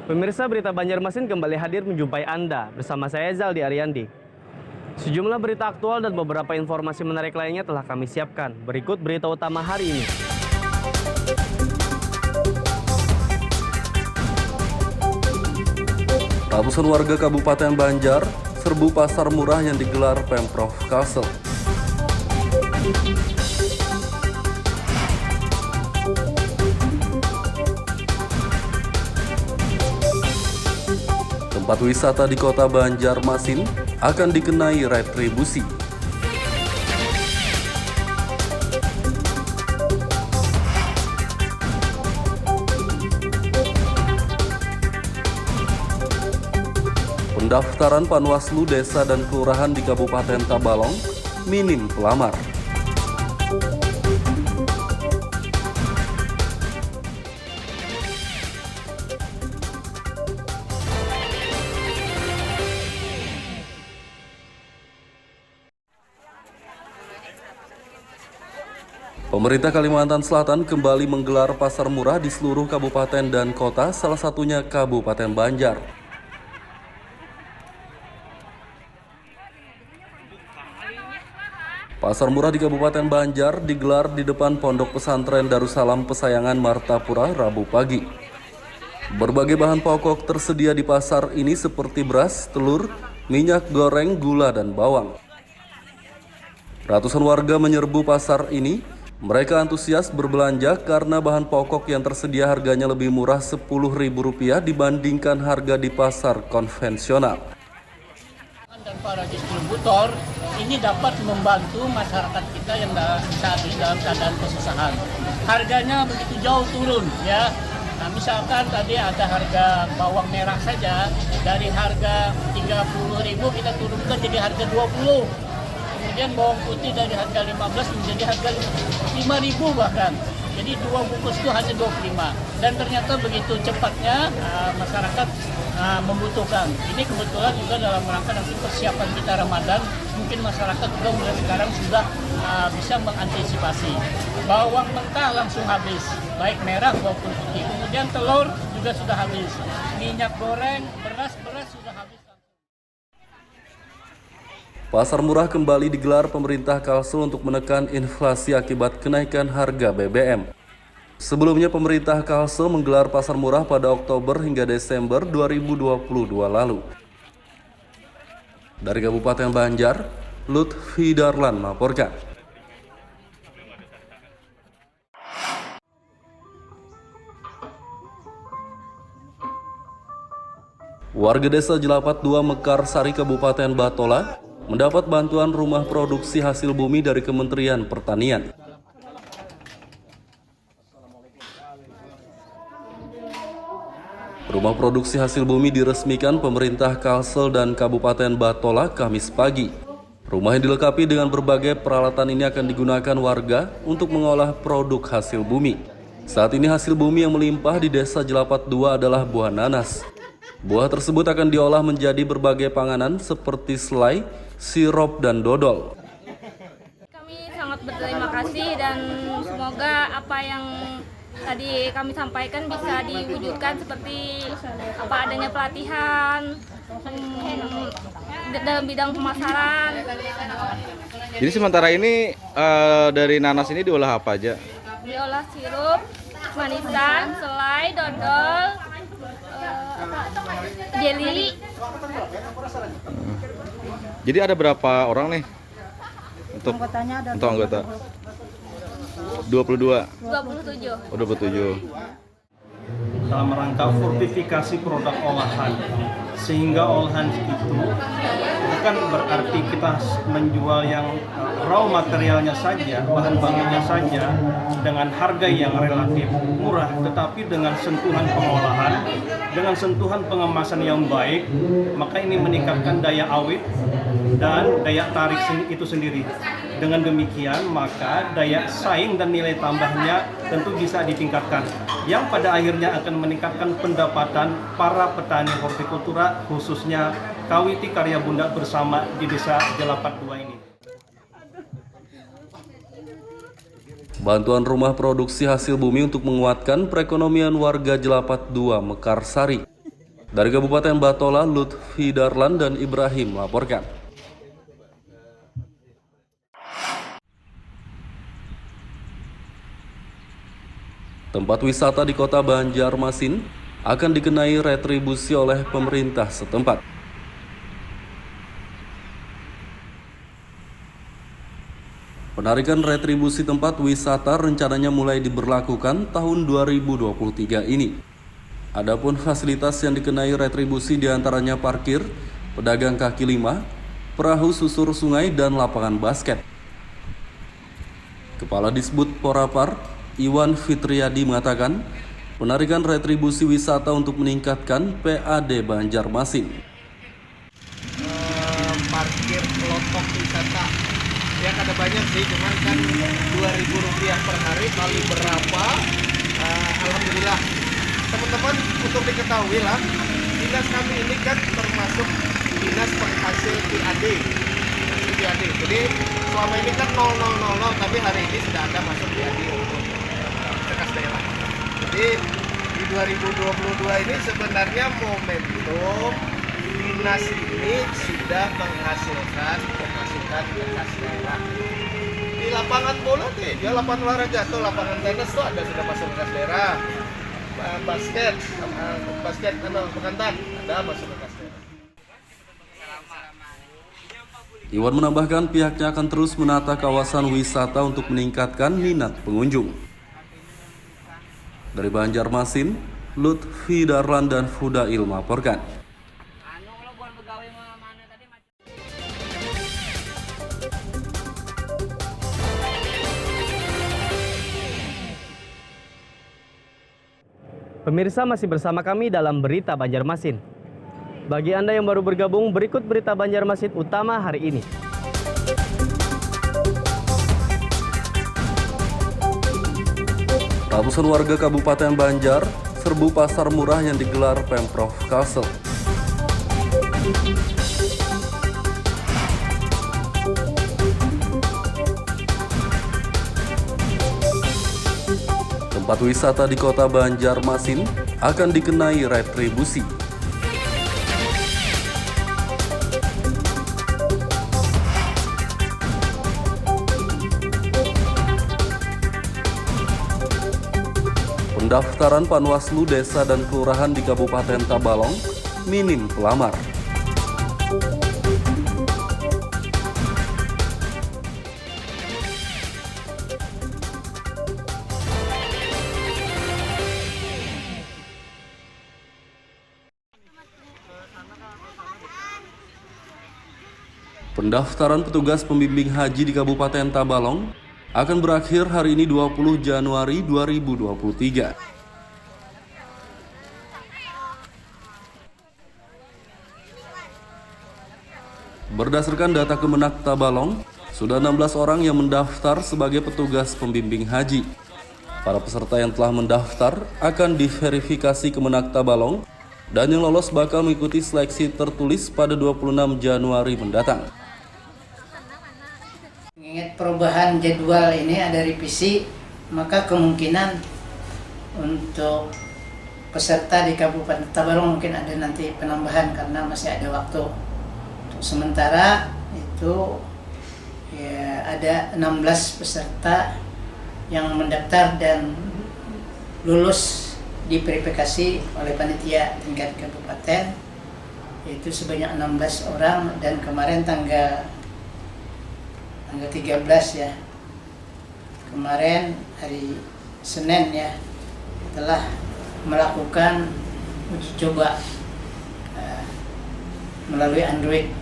Pemirsa, berita Banjarmasin kembali hadir menjumpai Anda bersama saya Zaldi Ariandi. Sejumlah berita aktual dan beberapa informasi menarik lainnya telah kami siapkan. Berikut berita utama hari ini. Ratusan warga Kabupaten Banjar serbu pasar murah yang digelar Pemprov Kalsel. Tempat wisata di kota Banjarmasin akan dikenai retribusi. Pendaftaran Panwaslu Desa dan Kelurahan di Kabupaten Tabalong minim pelamar. Pemerintah Kalimantan Selatan kembali menggelar pasar murah di seluruh kabupaten dan kota, salah satunya Kabupaten Banjar. Pasar murah di Kabupaten Banjar digelar di depan Pondok Pesantren Darussalam Pesayangan Martapura Rabu pagi. Berbagai bahan pokok tersedia di pasar ini seperti beras, telur, minyak goreng, gula, dan bawang. Ratusan warga menyerbu pasar ini. Mereka antusias berbelanja karena bahan pokok yang tersedia harganya lebih murah Rp10.000 dibandingkan harga di pasar konvensional. Dan para distributor ini dapat membantu masyarakat kita yang saat ini dalam keadaan kesusahan. Harganya begitu jauh turun ya. Nah, misalkan tadi ada harga bawang merah saja dari harga Rp30.000 kita turunkan jadi harga Rp20. Kemudian bawang putih dari harga 15 menjadi harga 5.000 bahkan. Jadi 2 bungkus itu hanya 25. Dan ternyata begitu cepatnya masyarakat membutuhkan. Ini kebetulan juga dalam rangka nanti persiapan kita Ramadan, mungkin masyarakat juga mulai sekarang sudah bisa mengantisipasi. Bawang mentah langsung habis, baik merah maupun putih. Kemudian telur juga sudah habis. Minyak goreng, beras sudah habis. Pasar murah kembali digelar pemerintah Kalsel untuk menekan inflasi akibat kenaikan harga BBM. Sebelumnya pemerintah Kalsel menggelar pasar murah pada Oktober hingga Desember 2022 lalu. Dari Kabupaten Banjar, Lutfi Darlan melaporkan. Warga desa Jelapat 2 Mekarsari Kabupaten Batola mendapat bantuan rumah produksi hasil bumi dari Kementerian Pertanian. Rumah produksi hasil bumi diresmikan pemerintah Kalsel dan Kabupaten Batola Kamis pagi. Rumah yang dilengkapi dengan berbagai peralatan ini akan digunakan warga untuk mengolah produk hasil bumi. Saat ini hasil bumi yang melimpah di desa Jelapat 2 adalah buah nanas. Buah tersebut akan diolah menjadi berbagai panganan seperti selai, sirup, dan dodol. Kami sangat berterima kasih dan semoga apa yang tadi kami sampaikan bisa diwujudkan seperti adanya pelatihan dalam bidang pemasaran. Jadi sementara ini dari nanas ini diolah apa aja? Diolah sirup, manisan, selai, dodol, jelly. Jadi ada berapa orang nih untuk anggota? 22. 27. Oh, 27. Dalam rangka fortifikasi produk olahan, sehingga olahan itu bukan berarti kita menjual yang raw materialnya saja, bahan bakunya saja dengan harga yang relatif murah, tetapi dengan sentuhan pengolahan, dengan sentuhan pengemasan yang baik, maka ini meningkatkan daya awet dan daya tarik itu sendiri. Dengan demikian, maka daya saing dan nilai tambahnya tentu bisa ditingkatkan, yang pada akhirnya akan meningkatkan pendapatan para petani hortikultura, khususnya Kawiti Karya Bunda bersama di Desa Jelapat 2 ini. Bantuan rumah produksi hasil bumi untuk menguatkan perekonomian warga Jelapat 2 Mekarsari. Dari Kabupaten Batola, Lutfi Darlan dan Ibrahim melaporkan. Tempat wisata di Kota Banjarmasin akan dikenai retribusi oleh pemerintah setempat. Penarikan retribusi tempat wisata rencananya mulai diberlakukan tahun 2023 ini. Adapun fasilitas yang dikenai retribusi diantaranya parkir, pedagang kaki lima, perahu susur sungai, dan lapangan basket. Kepala Disbud Porapar, Iwan Fitriadi mengatakan, penarikan retribusi wisata untuk meningkatkan PAD Banjarmasin. Parkir kelompok wisata yang ada banyak sih, cuman kan Rp2.000 per hari kali berapa. Alhamdulillah teman-teman, untuk diketahui lah, dinas kami ini kan termasuk dinas penghasil PAD. Jadi selama ini kan 0,000, tapi hari ini sudah ada masuk PAD untuk bekas daerah. Jadi di 2022 ini sebenarnya momentum dinas ini sudah menghasilkan bekas daerah. Di lapangan bola nih, di lapangan olahraga atau lapangan tenis tuh ada sudah masuk bekas daerah. Basket bekantan ada masuk bekas daerah. Iwan menambahkan pihaknya akan terus menata kawasan wisata untuk meningkatkan minat pengunjung. Dari Banjarmasin, Lutfi Darlan dan Fudail melaporkan. Pemirsa, masih bersama kami dalam Berita Banjarmasin. Bagi Anda yang baru bergabung, berikut Berita Banjarmasin utama hari ini. Ratusan warga Kabupaten Banjar serbu pasar murah yang digelar Pemprov Kalsel. Tempat wisata di Kota Banjarmasin akan dikenai retribusi. Pendaftaran Panwaslu Desa dan Kelurahan di Kabupaten Tabalong minim pelamar. Pendaftaran petugas pembimbing haji di Kabupaten Tabalong akan berakhir hari ini 20 Januari 2023. Berdasarkan data Kemenak Tabalong, sudah 16 orang yang mendaftar sebagai petugas pembimbing haji. Para peserta yang telah mendaftar akan diverifikasi Kemenak Tabalong dan yang lolos bakal mengikuti seleksi tertulis pada 26 Januari mendatang. Mengingat perubahan jadwal ini ada revisi, maka kemungkinan untuk peserta di Kabupaten Tabalong mungkin ada nanti penambahan karena masih ada waktu. Untuk sementara itu ya ada 16 peserta yang mendaftar dan lulus diverifikasi oleh panitia tingkat kabupaten, yaitu sebanyak 16 orang, dan kemarin tanggal 13 ya, kemarin hari Senin ya, telah melakukan uji coba melalui Android.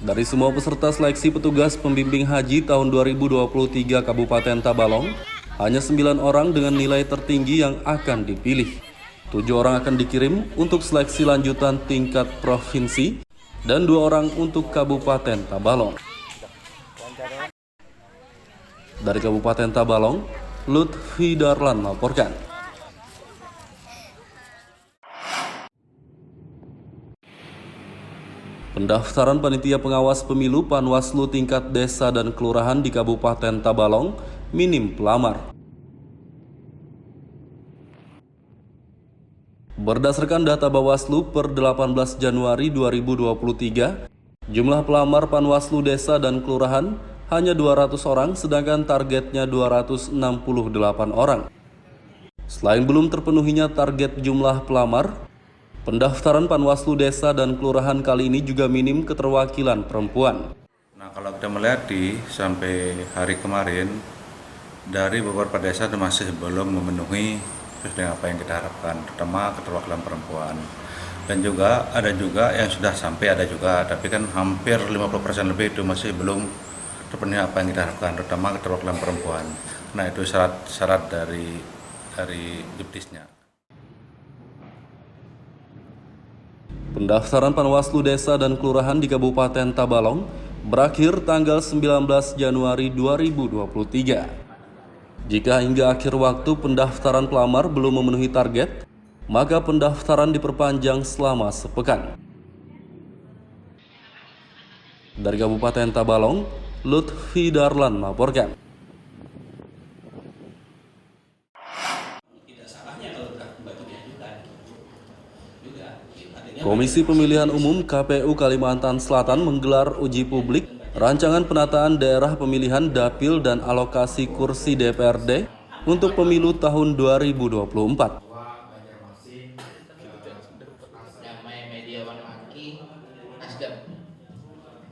Dari semua peserta seleksi petugas pembimbing haji tahun 2023 Kabupaten Tabalong, hanya 9 orang dengan nilai tertinggi yang akan dipilih. 7 orang akan dikirim untuk seleksi lanjutan tingkat provinsi dan 2 orang untuk Kabupaten Tabalong. Dari Kabupaten Tabalong, Lutfi Darlan melaporkan. Pendaftaran panitia pengawas pemilu Panwaslu tingkat desa dan kelurahan di Kabupaten Tabalong minim pelamar. Berdasarkan data Bawaslu per 18 Januari 2023, jumlah pelamar Panwaslu Desa dan Kelurahan hanya 200 orang, sedangkan targetnya 268 orang. Selain belum terpenuhinya target jumlah pelamar, pendaftaran Panwaslu Desa dan Kelurahan kali ini juga minim keterwakilan perempuan. Nah, kalau kita melihat sampai hari kemarin, dari beberapa desa masih belum memenuhi sesuai apa yang kita harapkan, terutama keterwakilan perempuan. Dan juga ada juga yang sudah sampai, ada juga, tapi kan hampir 50% lebih itu masih belum terpenuhi apa yang kita harapkan, terutama keterwakilan perempuan. Nah, itu syarat dari jobdisnya. Pendaftaran Panwaslu Desa dan Kelurahan di Kabupaten Tabalong berakhir tanggal 19 Januari 2023. Jika hingga akhir waktu pendaftaran pelamar belum memenuhi target, maka pendaftaran diperpanjang selama sepekan. Dari Kabupaten Tabalong, Lutfi Darlan melaporkan. Komisi Pemilihan Umum KPU Kalimantan Selatan menggelar uji publik rancangan penataan daerah pemilihan dapil dan alokasi kursi DPRD untuk pemilu tahun 2024.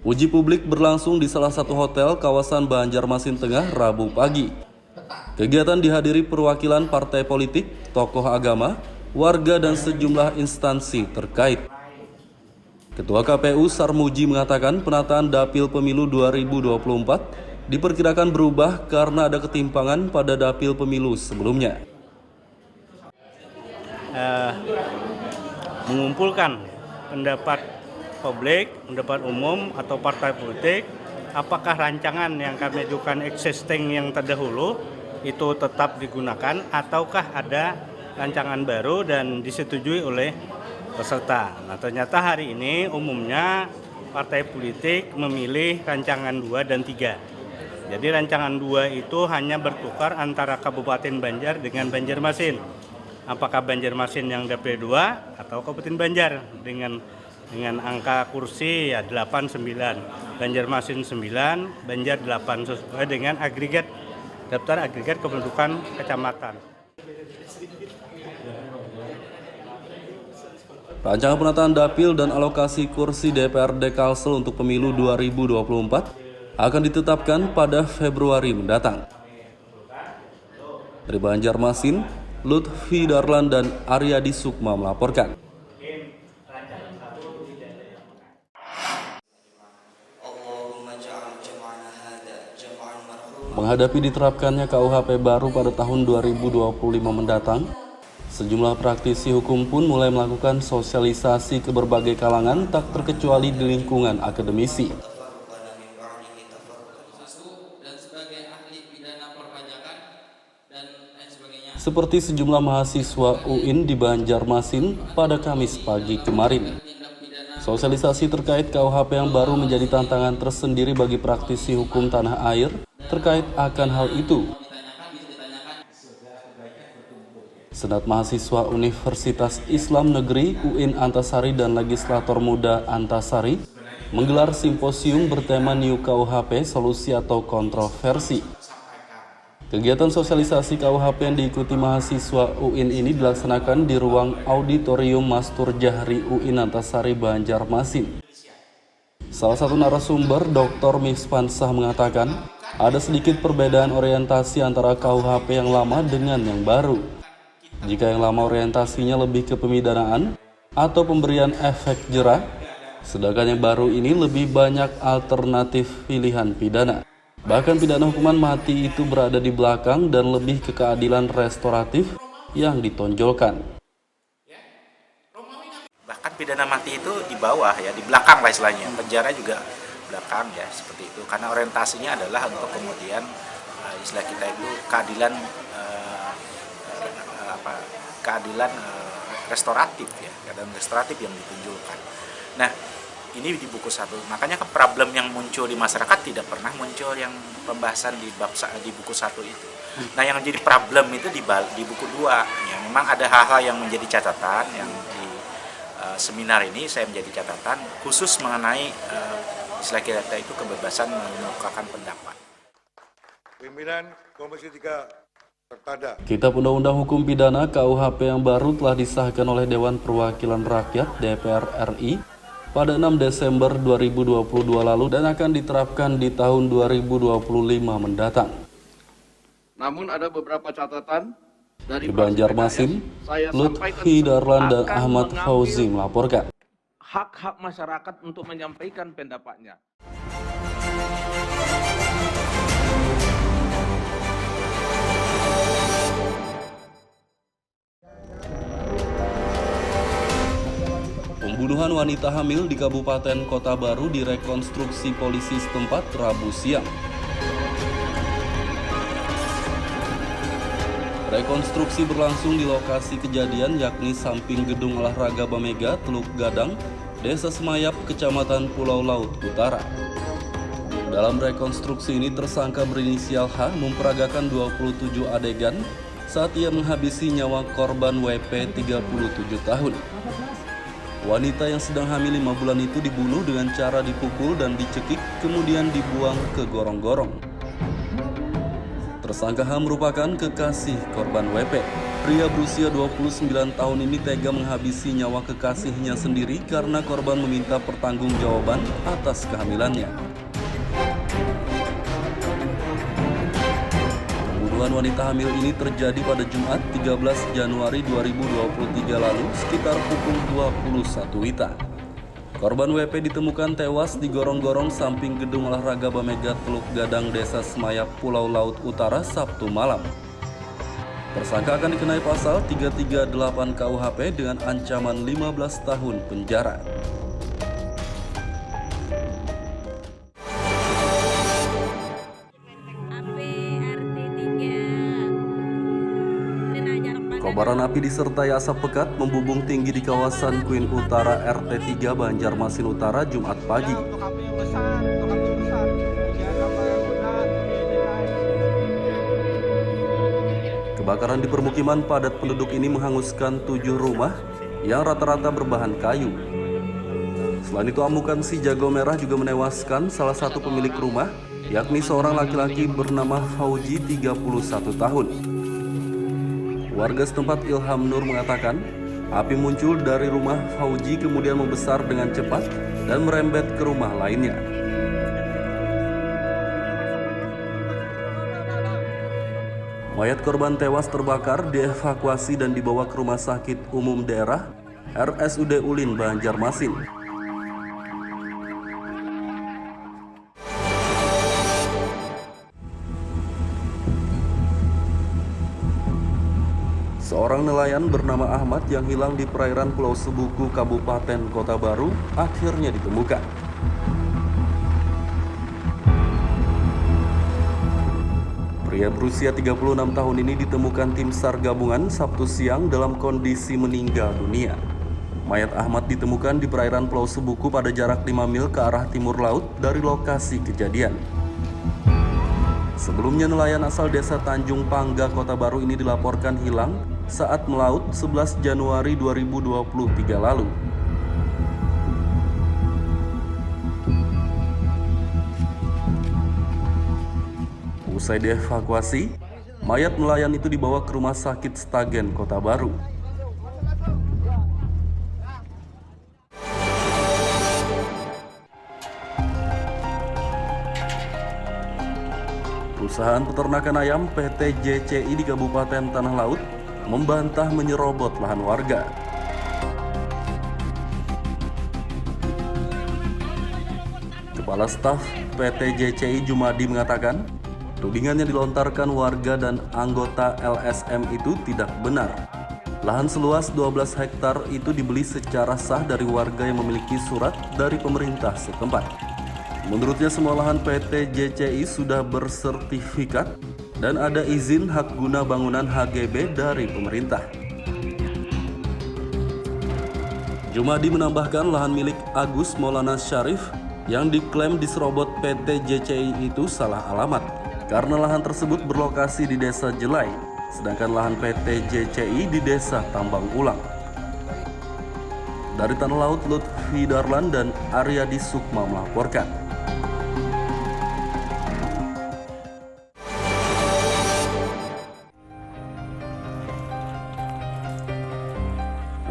Uji publik berlangsung di salah satu hotel kawasan Banjarmasin Tengah Rabu pagi. Kegiatan dihadiri perwakilan partai politik, tokoh agama, warga dan sejumlah instansi terkait. Ketua KPU Sarmuji mengatakan penataan dapil pemilu 2024 diperkirakan berubah karena ada ketimpangan pada dapil pemilu sebelumnya. Mengumpulkan pendapat publik, pendapat umum atau partai politik, apakah rancangan yang kami ajukan existing yang terdahulu itu tetap digunakan ataukah ada rancangan baru dan disetujui oleh peserta. Nah, ternyata hari ini umumnya partai politik memilih rancangan 2 dan 3. Jadi rancangan 2 itu hanya bertukar antara Kabupaten Banjar dengan Banjarmasin. Apakah Banjarmasin yang dapil 2 atau Kabupaten Banjar dengan angka kursi ya 8 9. Banjarmasin 9, Banjar 8 sesuai dengan agregat daftar agregat kependudukan kecamatan. Rancangan penataan dapil dan alokasi kursi DPRD Kalsel untuk pemilu 2024 akan ditetapkan pada Februari mendatang. Dari Banjarmasin, Lutfi Darlan dan Aryadi Sukma melaporkan. Menghadapi diterapkannya KUHP baru pada tahun 2025 mendatang, sejumlah praktisi hukum pun mulai melakukan sosialisasi ke berbagai kalangan, tak terkecuali di lingkungan akademisi. Seperti sejumlah mahasiswa UIN di Banjarmasin pada Kamis pagi kemarin. Sosialisasi terkait KUHP yang baru menjadi tantangan tersendiri bagi praktisi hukum tanah air terkait akan hal itu. Senat Mahasiswa Universitas Islam Negeri UIN Antasari dan Legislator Muda Antasari menggelar simposium bertema New KUHP Solusi atau Kontroversi. Kegiatan sosialisasi KUHP yang diikuti mahasiswa UIN ini dilaksanakan di ruang auditorium Mastur Jahri UIN Antasari Banjarmasin. Salah satu narasumber, Dr. Mispansah mengatakan, ada sedikit perbedaan orientasi antara KUHP yang lama dengan yang baru. Jika yang lama orientasinya lebih ke pemidanaan atau pemberian efek jera, sedangkan yang baru ini lebih banyak alternatif pilihan pidana. Bahkan pidana hukuman mati itu berada di belakang dan lebih ke keadilan restoratif yang ditonjolkan. Bahkan pidana mati itu di bawah ya, di belakang lah istilahnya. Penjara juga belakang ya, seperti itu. Karena orientasinya adalah untuk kemudian istilah kita itu keadilan keadilan restoratif ya, keadilan restoratif yang ditunjukkan. Nah, ini di buku 1. Makanya problem yang muncul di masyarakat tidak pernah muncul yang pembahasan di buku 1 itu. Nah, yang jadi problem itu di buku 2. Ya, memang ada hal-hal yang menjadi catatan yang di seminar ini saya menjadi catatan khusus mengenai istilah kita itu kebebasan mengemukakan pendapat. Pimpinan Komisi 3 Tertada. Kitab Undang-Undang Hukum Pidana KUHP yang baru telah disahkan oleh Dewan Perwakilan Rakyat DPR RI pada 6 Desember 2022 lalu dan akan diterapkan di tahun 2025 mendatang. Namun ada beberapa catatan dari Di Banjarmasin, Lutfi Darlan dan Ahmad Fauzi melaporkan. Hak-hak masyarakat untuk menyampaikan pendapatnya. Pembunuhan wanita hamil di Kabupaten Kota Baru direkonstruksi polisi setempat Rabu siang. Rekonstruksi berlangsung di lokasi kejadian yakni samping Gedung Olahraga Bamega, Teluk Gadang, Desa Semayap, Kecamatan Pulau Laut Utara. Dalam rekonstruksi ini tersangka berinisial H memperagakan 27 adegan saat ia menghabisi nyawa korban WP 37 tahun. Wanita yang sedang hamil 5 bulan itu dibunuh dengan cara dipukul dan dicekik, kemudian dibuang ke gorong-gorong. Tersangka H merupakan kekasih korban WP. Pria berusia 29 tahun ini tega menghabisi nyawa kekasihnya sendiri karena korban meminta pertanggungjawaban atas kehamilannya. Pembunuhan wanita hamil ini terjadi pada Jumat 13 Januari 2023 lalu sekitar pukul 21 WITA. Korban WP ditemukan tewas di gorong-gorong samping Gedung Olahraga Bamega Teluk Gadang Desa Semayap Pulau Laut Utara Sabtu malam. Tersangka akan dikenai pasal 338 KUHP dengan ancaman 15 tahun penjara. Kobaran api disertai asap pekat membubung tinggi di kawasan Queen Utara RT 3 Banjarmasin Utara Jumat pagi. Kebakaran di permukiman padat penduduk ini menghanguskan 7 rumah yang rata-rata berbahan kayu. Selain itu, amukan si jago merah juga menewaskan salah satu pemilik rumah, yakni seorang laki-laki bernama Fauji 31 tahun. Warga setempat Ilham Nur mengatakan, api muncul dari rumah Fauji kemudian membesar dengan cepat dan merembet ke rumah lainnya. Mayat korban tewas terbakar dievakuasi dan dibawa ke Rumah Sakit Umum Daerah RSUD Ulin Banjarmasin. Seorang nelayan bernama Ahmad yang hilang di perairan Pulau Sebuku, Kabupaten Kota Baru, akhirnya ditemukan. Pria berusia 36 tahun ini ditemukan tim SAR gabungan Sabtu siang dalam kondisi meninggal dunia. Mayat Ahmad ditemukan di perairan Pulau Sebuku pada jarak 5 mil ke arah timur laut dari lokasi kejadian. Sebelumnya nelayan asal desa Tanjung Pangga, Kota Baru ini dilaporkan hilang saat melaut 11 Januari 2023 lalu. Usai dievakuasi, mayat nelayan itu dibawa ke Rumah Sakit Stagen, Kota Baru. Perusahaan peternakan ayam PT JCI di Kabupaten Tanah Laut membantah menyerobot lahan warga. Kepala Staf PT JCI Jumadi mengatakan, tudingan yang dilontarkan warga dan anggota LSM itu tidak benar. Lahan seluas 12 hektar itu dibeli secara sah dari warga yang memiliki surat dari pemerintah setempat. Menurutnya semua lahan PT JCI sudah bersertifikat dan ada izin hak guna bangunan HGB dari pemerintah. Jumadi menambahkan lahan milik Agus Maulana Syarif yang diklaim diserobot PT JCI itu salah alamat karena lahan tersebut berlokasi di Desa Jelai, sedangkan lahan PT JCI di Desa Tambang Ulang. Dari Tanah Laut, Lutfi Darlan dan Aryadi Sukma melaporkan.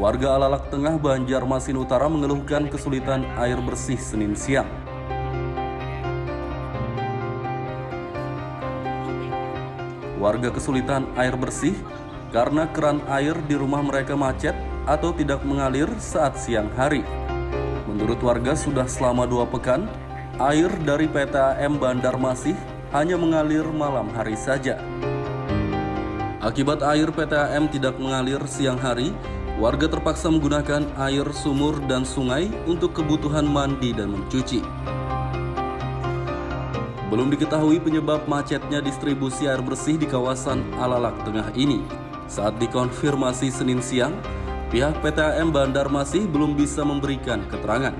Warga Alalak Tengah, Banjarmasin Utara mengeluhkan kesulitan air bersih Senin siang. Warga kesulitan air bersih karena keran air di rumah mereka macet atau tidak mengalir saat siang hari. Menurut warga, sudah selama 2 pekan, air dari PTAM Banjarmasin hanya mengalir malam hari saja. Akibat air PTAM tidak mengalir siang hari, warga terpaksa menggunakan air sumur dan sungai untuk kebutuhan mandi dan mencuci. Belum diketahui penyebab macetnya distribusi air bersih di kawasan Alalak Tengah ini. Saat dikonfirmasi Senin siang, pihak PTAM Banjarmasin belum bisa memberikan keterangan.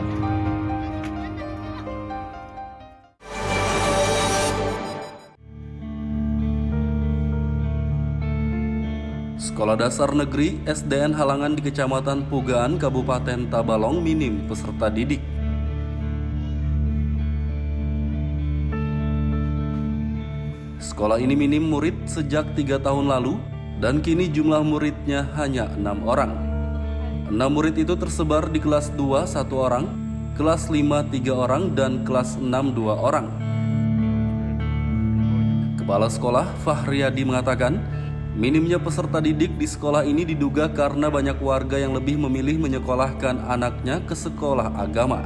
Sekolah Dasar Negeri SDN Halangan di Kecamatan Pugaan, Kabupaten Tabalong minim peserta didik. Sekolah ini minim murid sejak 3 tahun lalu dan kini jumlah muridnya hanya 6 orang. 6 murid itu tersebar di kelas 2 1 orang, kelas 5 3 orang, dan kelas 6 2 orang. Kepala Sekolah Fahriyadi mengatakan, minimnya peserta didik di sekolah ini diduga karena banyak warga yang lebih memilih menyekolahkan anaknya ke sekolah agama.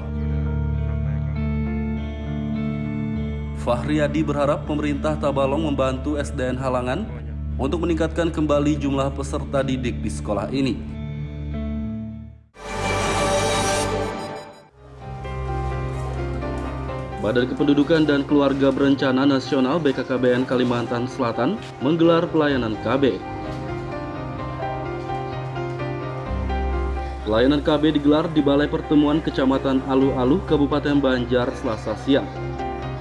Fahriyadi berharap pemerintah Tabalong membantu SDN Halangan untuk meningkatkan kembali jumlah peserta didik di sekolah ini. Badan Kependudukan dan Keluarga Berencana Nasional BKKBN Kalimantan Selatan menggelar pelayanan KB. Pelayanan KB digelar di Balai Pertemuan Kecamatan Aluh-Aluh, Kabupaten Banjar, Selasa siang.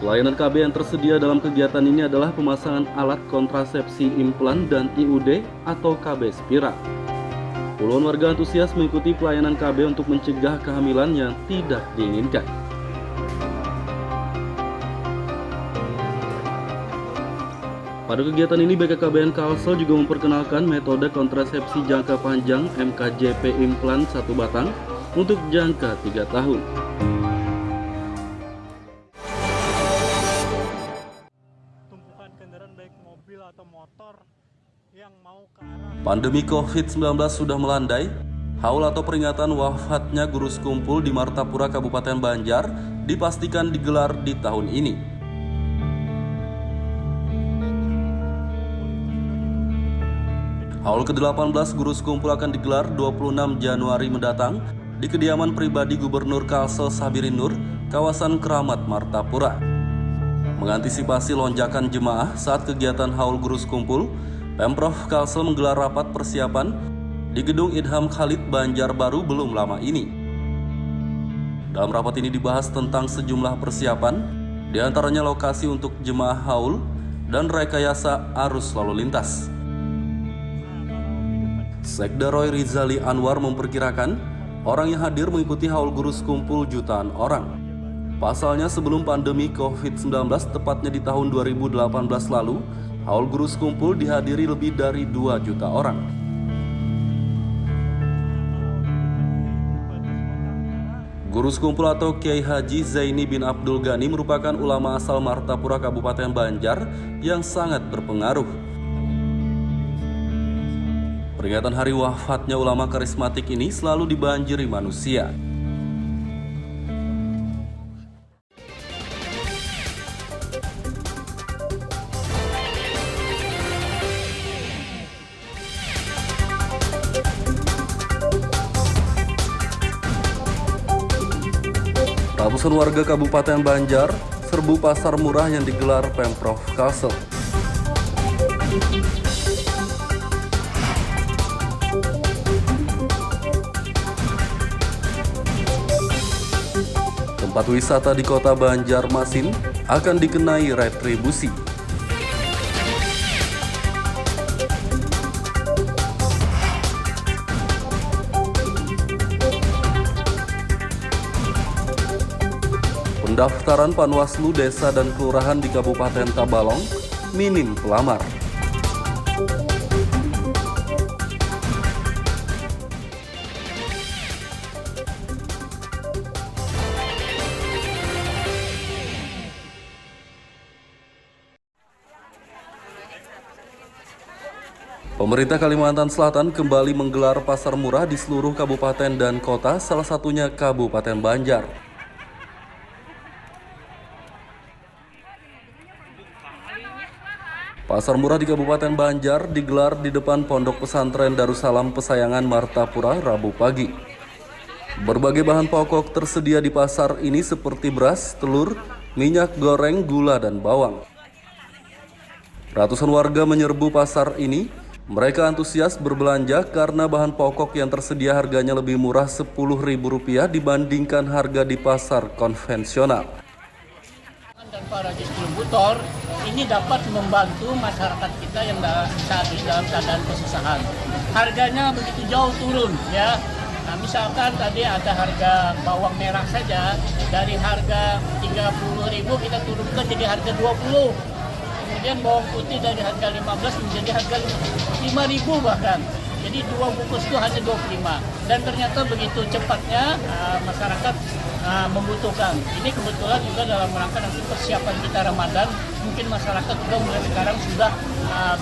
Pelayanan KB yang tersedia dalam kegiatan ini adalah pemasangan alat kontrasepsi implan dan IUD atau KB spiral. Puluhan warga antusias mengikuti pelayanan KB untuk mencegah kehamilan yang tidak diinginkan. Pada kegiatan ini, BKKBN Kalsel juga memperkenalkan metode kontrasepsi jangka panjang MKJP implan 1 batang untuk jangka 3 tahun. Pandemi COVID-19 sudah melandai. Haul atau peringatan wafatnya guru sekumpul di Martapura, Kabupaten Banjar dipastikan digelar di tahun ini. Haul ke-18 guru sekumpul akan digelar 26 Januari mendatang di kediaman pribadi Gubernur Kalsel Sabirin Nur, kawasan Keramat, Martapura. Mengantisipasi lonjakan jemaah saat kegiatan haul guru sekumpul, Pemprov Kalsel menggelar rapat persiapan di Gedung Idham Khalid Banjarbaru belum lama ini. Dalam rapat ini dibahas tentang sejumlah persiapan, diantaranya lokasi untuk jemaah haul dan rekayasa arus lalu lintas. Sekda Roy Rizali Anwar memperkirakan orang yang hadir mengikuti haul guru sekumpul jutaan orang. Pasalnya sebelum pandemi COVID-19, tepatnya di tahun 2018 lalu, haul guru sekumpul dihadiri lebih dari 2 juta orang. Guru sekumpul atau Kiai Haji Zaini bin Abdul Ghani merupakan ulama asal Martapura, Kabupaten Banjar yang sangat berpengaruh. Peringatan hari wafatnya ulama karismatik ini selalu dibanjiri manusia. Ratusan warga Kabupaten Banjar serbu pasar murah yang digelar Pemprov Kalsel. Tempat wisata di kota Banjarmasin akan dikenai retribusi. Pendaftaran Panwaslu Desa dan Kelurahan di Kabupaten Tabalong minim pelamar. Pemerintah Kalimantan Selatan kembali menggelar pasar murah di seluruh kabupaten dan kota, salah satunya Kabupaten Banjar. Pasar murah di Kabupaten Banjar digelar di depan Pondok Pesantren Darussalam Pesayangan Martapura Rabu pagi. Berbagai bahan pokok tersedia di pasar ini seperti beras, telur, minyak goreng, gula, dan bawang. Ratusan warga menyerbu pasar ini. Mereka antusias berbelanja karena bahan pokok yang tersedia harganya lebih murah Rp10.000 dibandingkan harga di pasar konvensional. Dan para distributor ini dapat membantu masyarakat kita yang saat ini dalam keadaan kesusahan. Harganya begitu jauh turun ya. Nah, misalkan tadi ada harga bawang merah saja dari harga Rp30.000 kita turunkan jadi harga Rp20. Kemudian bawang putih dari harga 15 menjadi harga 5.000 bahkan. Jadi 2 bungkus itu hanya 25. Dan ternyata begitu cepatnya masyarakat membutuhkan. Ini kebetulan juga dalam rangka nanti persiapan kita Ramadan, mungkin masyarakat juga mulai sekarang sudah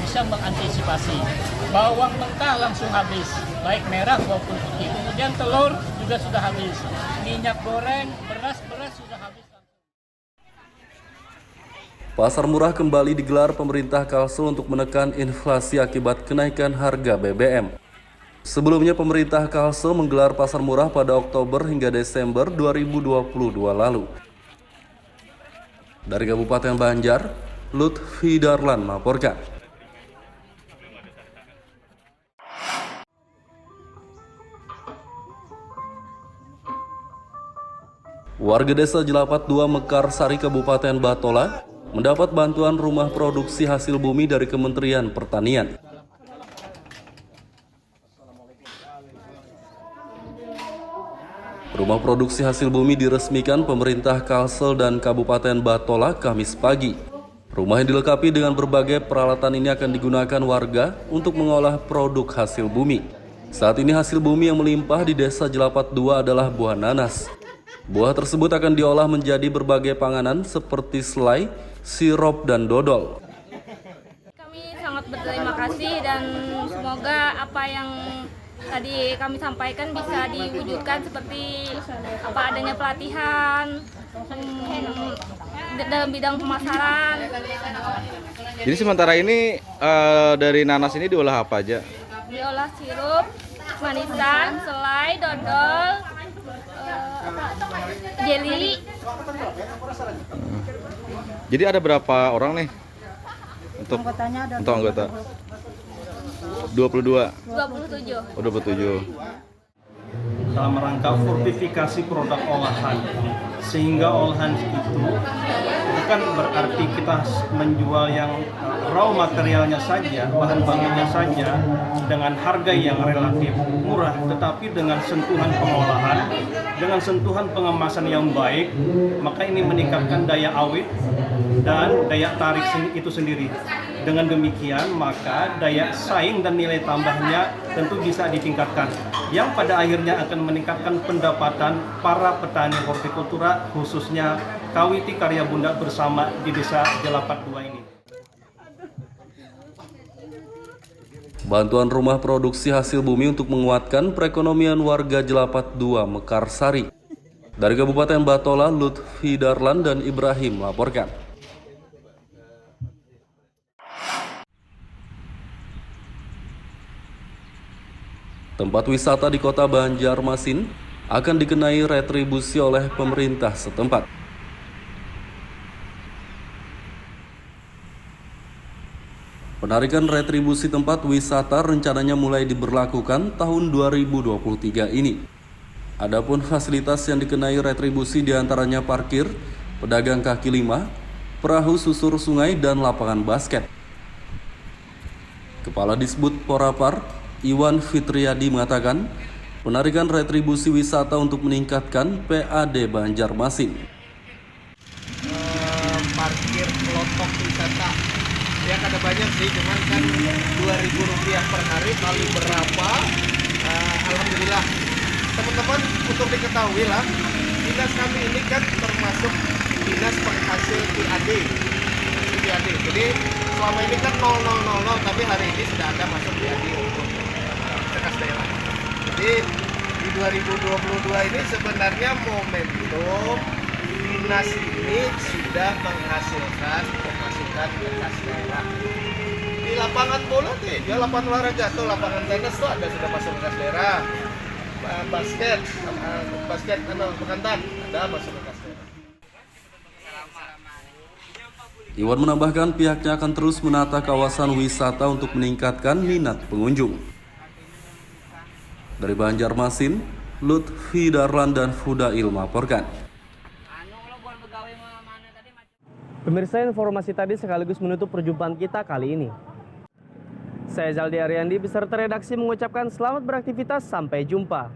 bisa mengantisipasi. Bawang mentah langsung habis, baik merah maupun putih. Kemudian telur juga sudah habis. Minyak goreng, beras sudah habis. Pasar murah kembali digelar pemerintah Kalsel untuk menekan inflasi akibat kenaikan harga BBM. Sebelumnya pemerintah Kalsel menggelar pasar murah pada Oktober hingga Desember 2022 lalu. Dari Kabupaten Banjar, Lutfi Darlan melaporkan. Warga desa Jelapat 2 Mekarsari Kabupaten Batola mendapat bantuan rumah produksi hasil bumi dari Kementerian Pertanian. Rumah produksi hasil bumi diresmikan pemerintah Kalsel dan Kabupaten Batola Kamis pagi. Rumah yang dilengkapi dengan berbagai peralatan ini akan digunakan warga untuk mengolah produk hasil bumi. Saat ini hasil bumi yang melimpah di desa Jelapat 2 adalah buah nanas. Buah tersebut akan diolah menjadi berbagai panganan seperti selai, sirup, dan dodol. Kami sangat berterima kasih dan semoga apa yang tadi kami sampaikan bisa diwujudkan seperti adanya pelatihan dalam bidang pemasaran. Jadi sementara ini dari nanas ini diolah apa aja? Diolah sirup, manisan, selai, dodol, jelly. Jadi ada berapa orang nih untuk anggota? 22. 27. Oh, 27. Dalam rangka fortifikasi produk olahan, sehingga olahan itu bukan berarti kita menjual yang raw materialnya saja, bahan bakunya saja dengan harga yang relatif murah, tetapi dengan sentuhan pengolahan, dengan sentuhan pengemasan yang baik, maka ini meningkatkan daya awet dan daya tarik itu sendiri. Dengan demikian, maka daya saing dan nilai tambahnya tentu bisa ditingkatkan, yang pada akhirnya akan meningkatkan pendapatan para petani hortikultura, khususnya Kawiti Karya Bunda bersama di Desa Jelapat 2 ini. Bantuan rumah produksi hasil bumi untuk menguatkan perekonomian warga Jelapat 2 Mekarsari. Dari Kabupaten Batola, Lutfi Darlan dan Ibrahim melaporkan. Tempat wisata di kota Banjarmasin akan dikenai retribusi oleh pemerintah setempat. Penarikan retribusi tempat wisata rencananya mulai diberlakukan tahun 2023 ini. Adapun fasilitas yang dikenai retribusi diantaranya parkir, pedagang kaki lima, perahu susur sungai, dan lapangan basket. Kepala Disbud Porapar, Iwan Fitriadi mengatakan, penarikan retribusi wisata untuk meningkatkan PAD Banjarmasin. Parkir kelotok wisata ya ada banyak sih, cuman kan Rp2.000 per hari kali berapa, alhamdulillah. Teman-teman, untuk diketahui lah, dinas kami ini kan termasuk dinas penghasil PAD. Jadi selama ini kan 0000, tapi hari ini sudah ada masuk PAD untuk bekas daerah. Jadi di 2022 ini sebenarnya momentum dinas ini sudah menghasilkan pemasukan bekas daerah. Di lapangan bola nih, ya lapangan olahraga tuh, lapangan tenis tuh ada sudah masuk bekas daerah. Basket bekantan ada masuk bekas daerah. Iwan menambahkan pihaknya akan terus menata kawasan wisata untuk meningkatkan minat pengunjung. Dari Banjarmasin, Lutfi Darlan dan Fudail melaporkan. Pemirsa, informasi tadi sekaligus menutup perjumpaan kita kali ini. Saya Zaldi Ariandi beserta redaksi mengucapkan selamat beraktivitas, sampai jumpa.